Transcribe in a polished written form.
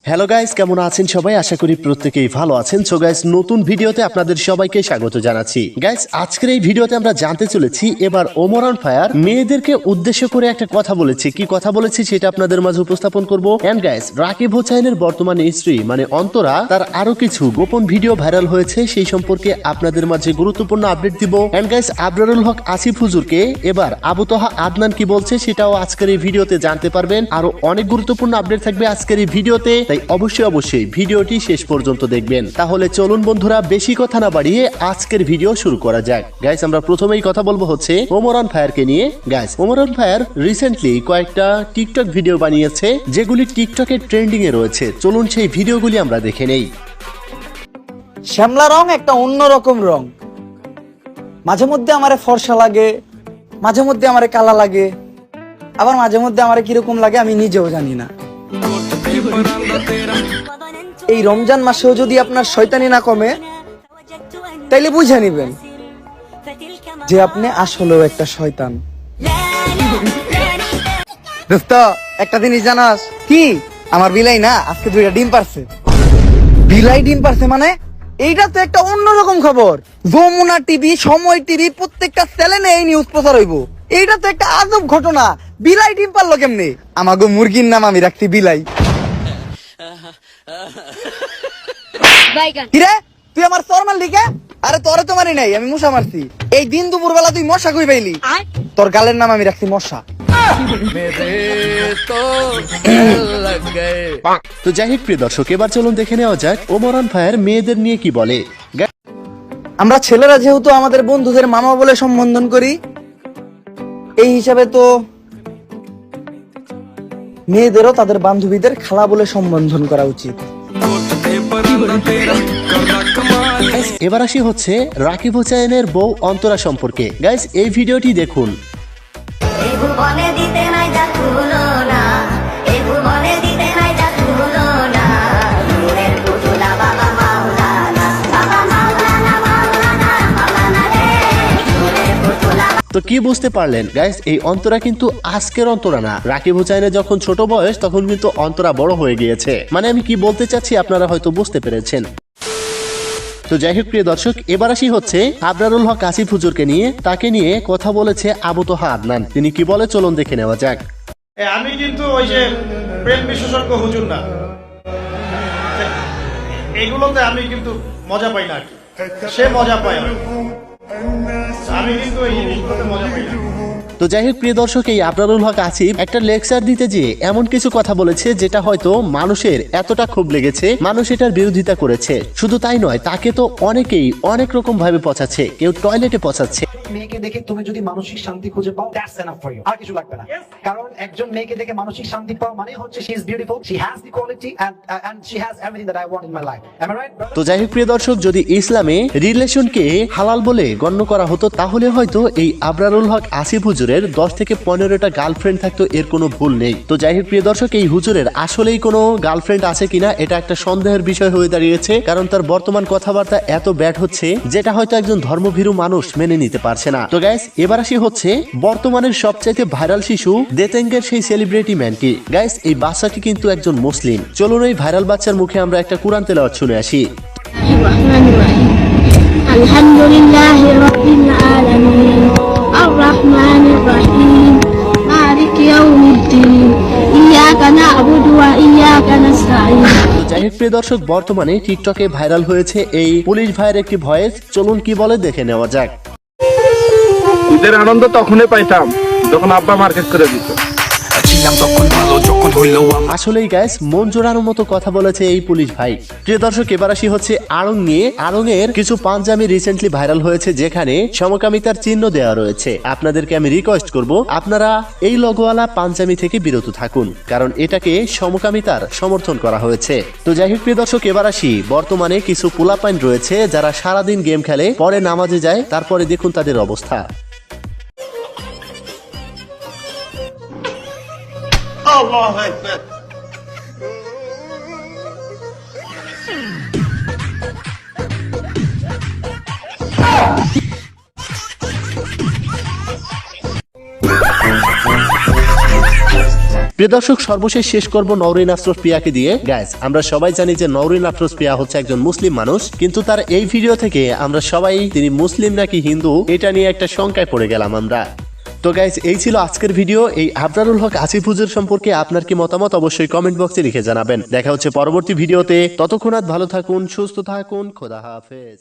Hello guys, কেমন আছেন সবাই? আশা করি প্রত্যেকেই ভালো আছেন। সো গাইস, নতুন ভিডিওতে আপনাদের সবাইকে স্বাগত জানাচ্ছি। গাইস, আজকের এই ভিডিওতে আমরা জানতে চলেছি এবার ওমর অন ফায়ার মেয়েদেরকে উদ্দেশ্য করে একটা কথা বলেছে। কি কথা বলেছে সেটা আপনাদের মাঝে উপস্থাপন করব। এন্ড গাইস, রাকিব হোসাইনের বর্তমান স্ত্রী মানে অন্তরা, তার আরো কিছু গোপন ভিডিও ভাইরাল হয়েছে, সেই সম্পর্কে আপনাদের মাঝে গুরুত্বপূর্ণ আপডেট দিব। এন্ড গাইস, আবরারুল হক আসিফ হুজুরকে এবার আবু তোহা আদনান কি বলছে সেটাও আজকের এই ভিডিওতে জানতে পারবেন। আরো অনেক গুরুত্বপূর্ণ আপডেট থাকবে আজকের এই ভিডিওতে, তাই অবশ্যই ভিডিওটি শেষ পর্যন্ত দেখবেন। তাহলে চলুন বন্ধুরা, বেশি কথা না বাড়িয়ে আজকের ভিডিও শুরু করা যাক। গাইস, আমরা প্রথমেই কথা বলবো হচ্ছে ওমর অন ফায়ারকে নিয়ে। Guys, Omar on fire recently কয়েকটা টিকটক ভিডিও বানিয়েছে যেগুলি টিকটকে ট্রেন্ডিং এ রয়েছে। চলুন সেই ভিডিওগুলি আমরা দেখে নেই। শ্যামলা রং একটা অন্যরকম রং। মাঝে মধ্যে আমারে ফর্সা লাগে, মাঝে মধ্যে আমারে কালা লাগে, আবার মাঝে মধ্যে আমারে কিরকম লাগে আমি নিজেও জানি না। এই রমজান মাসেও যদি আপনার শয়তানি না কমে, তাইলে বুঝে নিবেন যে আপনি আসলেও একটা শয়তান। দোস্ত, একটা জিনিস জানাস কি? আমার বিলাই না আজকে 2টা ডিম পারছে। বিলাই ডিম পারছে মানে এইটা তো একটা অন্যরকম খবর। যমুনা টিভি, সময় টিভি, প্রত্যেকটা চ্যানেলে এই নিউজ প্রচার হইব। এইটা তো একটা আজব ঘটনা। বিলাই ডিম পারলো কেমনে? আমাগো মুরগির নাম আমি রাখছি বিলাই। কিরে, তুই আমার চর মারলি কে? আরে তোরে তো মারি নাই, আমি মশা মারছি। এই দিন দুপুর বেলা তুই মশা কই পাইলি? তোর গালের নাম আমি রাখছি মশা। তো যাই হোক প্রিয় দর্শক, এবার চলুন দেখে নেওয়া যাক ওমর অন ফায়ার মেয়েদের নিয়ে কি বলে। আমরা ছেলেরা যেহেতু আমাদের বন্ধুদের মামা বলে সম্বোধন করি, এই হিসাবে তো মেয়েদেরও তাদের বান্ধবীদের খালা বলে সম্বোধন করা উচিত। এবার আসি হচ্ছে রাকিব হোসাইনের বউ অন্তরা সম্পর্কে। গাইস, এই ভিডিওটি দেখুন। তো কি বুঝতে পারলেন গাইস, এই অন্তরা কিন্তু আজকের অন্তরা না। রাকিব হোসাইনের যখন ছোট বয়স তখন কিন্তু অন্তরা বড় হয়ে গিয়েছে। মানে আমি কি বলতে চাচ্ছি আপনারা হয়তো বুঝতে পেরেছেন। তো যাই হোক প্রিয় দর্শক, এবার আসি হচ্ছে আবরারুল হক আসিফ হুজুরকে নিয়ে। তাকে নিয়ে কথা বলেছে আবু তোহা আদনান। তিনি কি বলে চলুন দেখে নেওয়া যাক। আমি কিন্তু ওই যে প্রেম বিশেষজ্ঞ হুজুর না, এগুলোতে আমি কিন্তু মজা পাই না। সে মজা পায়, আমি কিন্তু এই জিনিসগুলোতে মজা পাই না। তো যাই হোক প্রিয় দর্শক, এই আবরারুল হক আসিফ একটা লেকচার দিতে যেয়ে এমন কিছু কথা বলেছে যেটা হয়তো মানুষের এতটা ক্ষোভ লেগেছে, মানুষ এটার বিরোধিতা করেছে। শুধু তাই নয়, তাকে তো অনেকেই অনেক রকম ভাবে পচাচ্ছে, কেউ টয়লেটে পচাচ্ছে। মেয়েকে দেখে তুমি যদি মানসিক শান্তি খুঁজে পাও, দ্যাটস এনাফ ফর ইউ, আর কিছু লাগবে না। কারণ একজন মেয়েকে দেখে মানসিক শান্তি পাওয়া মানে হচ্ছে she is beautiful, she has the quality and she has everything that I want in my life. Am I right? তো যাই হোক প্রিয় দর্শক, যদি ইসলামে রিলেশনকে হালাল বলে গণ্য করা হতো তাহলে হয়তো এই আবরারুল হক আসিফ হুজুরের 10 থেকে 15টা গার্লফ্রেন্ড থাকতো, এর কোনো ভুল নেই। তো যাই হোক প্রিয় দর্শক, এই হুজুরের আসলেই কোনো গার্লফ্রেন্ড আছে কিনা এটা একটা সন্দেহের বিষয় হয়ে দাঁড়িয়েছে, কারণ তার বর্তমান কথাবার্তা এত ব্যাড হচ্ছে যেটা হয়তো একজন ধর্মভীরু মানুষ মেনে নিতে পারছে না। তো গাইস, এবার আসি হচ্ছে বর্তমানের সবচাইতে ভাইরাল শিশু দেতেঙ্গের সেই সেলিব্রিটি ম্যানটি। গাইস, এই বাচ্চাটি কিন্তু একজন মুসলিম। চলুন এই ভাইরাল বাচ্চার মুখে আমরা একটা কুরআন তেলাওয়াত শুনে আসি। আলহামদুলিল্লাহি রাব্বিল আলামিন আর-রাহমানির রাহিম মালিকি ইয়াউমিদ্দিন ইয়াকা না'বুদু ওয়া ইয়াকা নাস্তাঈন। তো যাই হোক প্রিয় দর্শক, বর্তমানে টিকটকে ভাইরাল হয়েছে এই পুলিশ ভাইয়ের একটি ভয়েস। চলুন কি বলে দেখে নেওয়া যাক। ঈদের আনন্দ তখনই পাইতাম যখন আব্বা মার্কেট করে দিত। আসলেই গাইস, মন জোড়ানোর মতো কথা বলেছে এই পুলিশ ভাই। প্রিয় দর্শক, এবার আসি হচ্ছে আড়ং নিয়ে। আড়ং এর কিছু পাঞ্জাবি রিসেন্টলি ভাইরাল হয়েছে যেখানে সমকামিতার চিহ্ন দেওয়া রয়েছে। আপনাদেরকে আমি রিকোয়েস্ট করব আপনারা এই লোগোওয়ালা পাঞ্জাবি থেকে বিরত থাকুন, কারণ এটাকে সমকামিতার সমর্থন করা হয়েছে। তো যাই হোক প্রিয় দর্শক, এবার আসি বর্তমানে কিছু পোলাপাইন রয়েছে যারা সারাদিন গেম খেলে, পরে নামাজে যায়, তারপরে দেখুন তাদের অবস্থা। আল্লাহু আকবার। প্রিয় দর্শক, সর্বশেষ শেষ করব নওরিন আফরোজ পিয়াকে দিয়ে। গাইস, আমরা সবাই জানি যে নওরিন আফরোজ পিয়া হচ্ছে একজন মুসলিম মানুষ, কিন্তু তার এই ভিডিও থেকে আমরা সবাই তিনি মুসলিম নাকি হিন্দু এটা নিয়ে একটা শঙ্কায় পড়ে গেলাম আমরা। তো গাইস, এই ছিল আজকের ভিডিও। এই আবরারুল হক আসিফ হুজুর সম্পর্কে আপনার কি মতামত অবশ্যই কমেন্ট বক্সে লিখে জানাবেন। দেখা হচ্ছে পরবর্তী ভিডিওতে। ততক্ষণ ভালো থাকুন, সুস্থ থাকুন, খোদা হাফেজ।